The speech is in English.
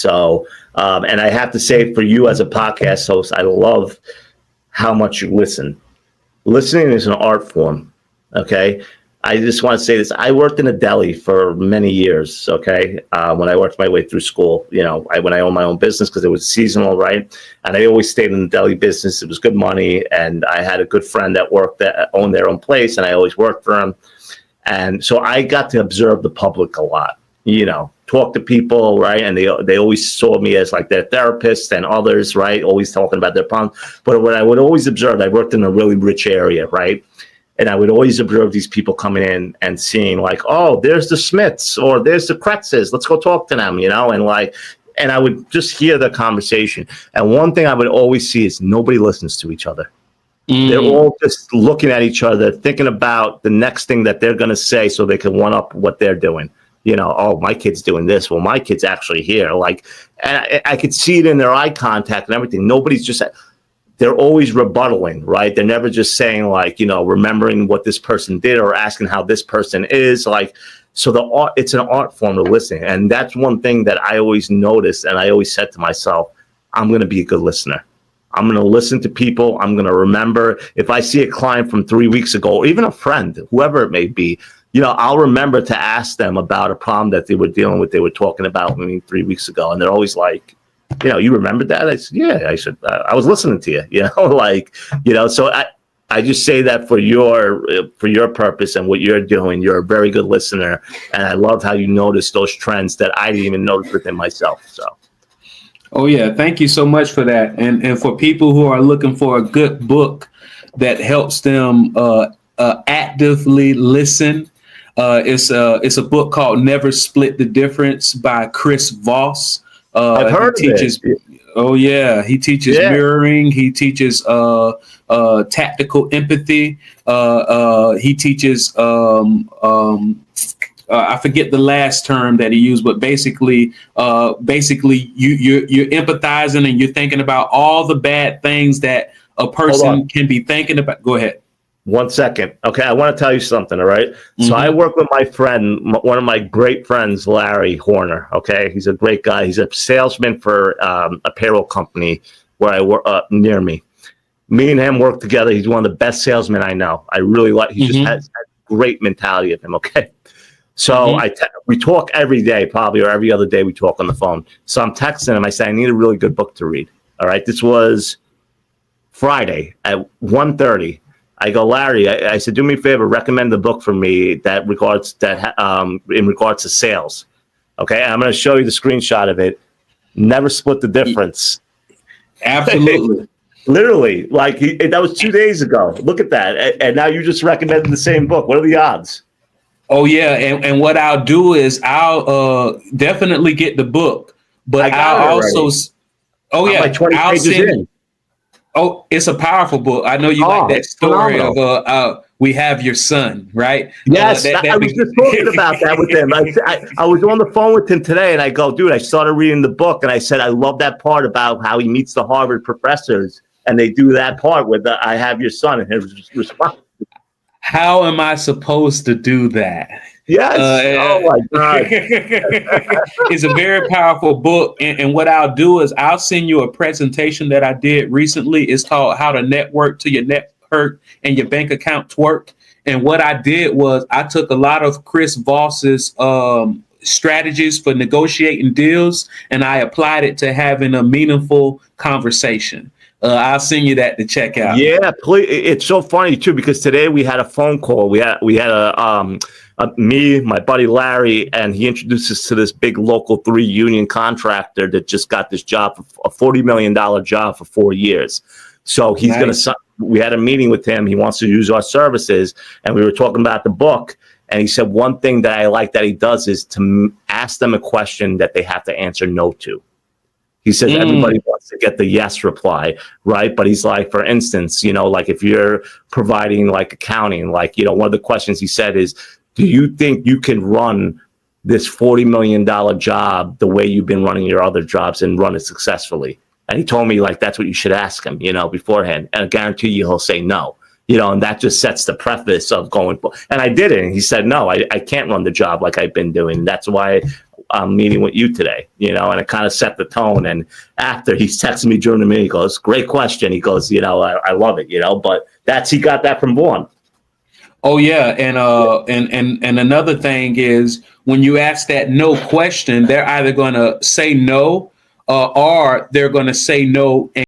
So, and I have to say, for you as a podcast host, I love how much you listen. Listening is an art form. Okay. I just want to say this. I worked in a deli for many years. Okay. When I worked my way through school, when I owned my own business, because it was seasonal, right? And I always stayed in the deli business. It was good money. And I had a good friend that owned their own place, and I always worked for him. And so I got to observe the public a lot, talk to people, right? And they always saw me as like their therapist, and others, right? Always talking about their problems. But what I would always observe, I worked in a really rich area, right? And I would always observe these people coming in and seeing like, oh, there's the Smiths, or there's the Kretzes. Let's go talk to them, and I would just hear the conversation. And one thing I would always see is nobody listens to each other. They're all just looking at each other, thinking about the next thing that they're going to say so they can one up what they're doing. Oh, my kid's doing this. Well, my kid's actually here. And I could see it in their eye contact and everything. Nobody's just, they're always rebuttaling, right? They're never just saying remembering what this person did or asking how this person is. So it's an art form of listening. And that's one thing that I always noticed. And I always said to myself, I'm going to be a good listener. I'm going to listen to people. I'm going to remember if I see a client from 3 weeks ago, or even a friend, whoever it may be, I'll remember to ask them about a problem that they were dealing with. They were talking about 3 weeks ago. And they're always like, you remembered that? I said, yeah. I said, I was listening to you, so I just say that for your purpose and what you're doing. You're a very good listener. And I love how you notice those trends that I didn't even notice within myself. So. Oh, yeah. Thank you so much for that. And for people who are looking for a good book that helps them actively listen, it's a book called Never Split the Difference by Chris Voss. I've heard of it. Oh, yeah. He teaches mirroring. He teaches tactical empathy. He teaches I forget the last term that he used, but basically you're empathizing and you're thinking about all the bad things that a person can be thinking about. Go ahead. 1 second. Okay, I want to tell you something, all right? Mm-hmm. So I work with my friend, one of my great friends, Larry Horner, okay? He's a great guy. He's a salesman for a payroll company where I work near me. Me and him work together. He's one of the best salesmen I know. I really like, he just has a great mentality of him, okay? So we talk every day, probably, or every other day we talk on the phone. So I'm texting him. I say, I need a really good book to read. All right. This was Friday at 1:30. I go, Larry, I said, do me a favor, recommend the book for me in regards to sales. Okay. And I'm going to show you the screenshot of it. Never Split the Difference. Absolutely. Literally, that was 2 days ago. Look at that. And now you just recommended the same book. What are the odds? Oh, yeah. And what I'll do is I'll definitely get the book, but I'll also. Oh, yeah. Like 20 pages in. Oh, it's a powerful book. I know you like that story phenomenal. Of We Have Your Son, right? Yes, I was just talking about that with him. I was on the phone with him today, and I go, dude, I started reading the book, and I said, I love that part about how he meets the Harvard professors, and they do that part with I Have Your Son, and his response. How am I supposed to do that? Yes. Oh my God. It's a very powerful book. And what I'll do is I'll send you a presentation that I did recently. It's called How to Network to Your Network and Your Bank Account Work. And what I did was I took a lot of Chris Voss's strategies for negotiating deals, and I applied it to having a meaningful conversation. I'll send you that to check out. Yeah, please. It's so funny too, because today we had a phone call. We had me, my buddy Larry, and he introduced us to this big local 3 union contractor that just got this job, a $40 million job for 4 years. So he's going to. We had a meeting with him. He wants to use our services, and we were talking about the book. And he said one thing that I like that he does is to ask them a question that they have to answer no to. He says everybody wants to get the yes reply, right? But he's like, for instance, like if you're providing like accounting, like, one of the questions he said is, do you think you can run this $40 million job the way you've been running your other jobs and run it successfully? And he told me that's what you should ask him, beforehand. And I guarantee you he'll say no, and that just sets the preface of going. And I did it. And he said, no, I can't run the job like I've been doing. That's why I'm meeting with you today, you know, and it kind of set the tone. And after he's texting me during the meeting, he goes, great question. He goes, you know, I love it, you know, but he got that from Vaughn. Oh yeah, and another thing is when you ask that no question, they're either going to say no, or they're going to say no and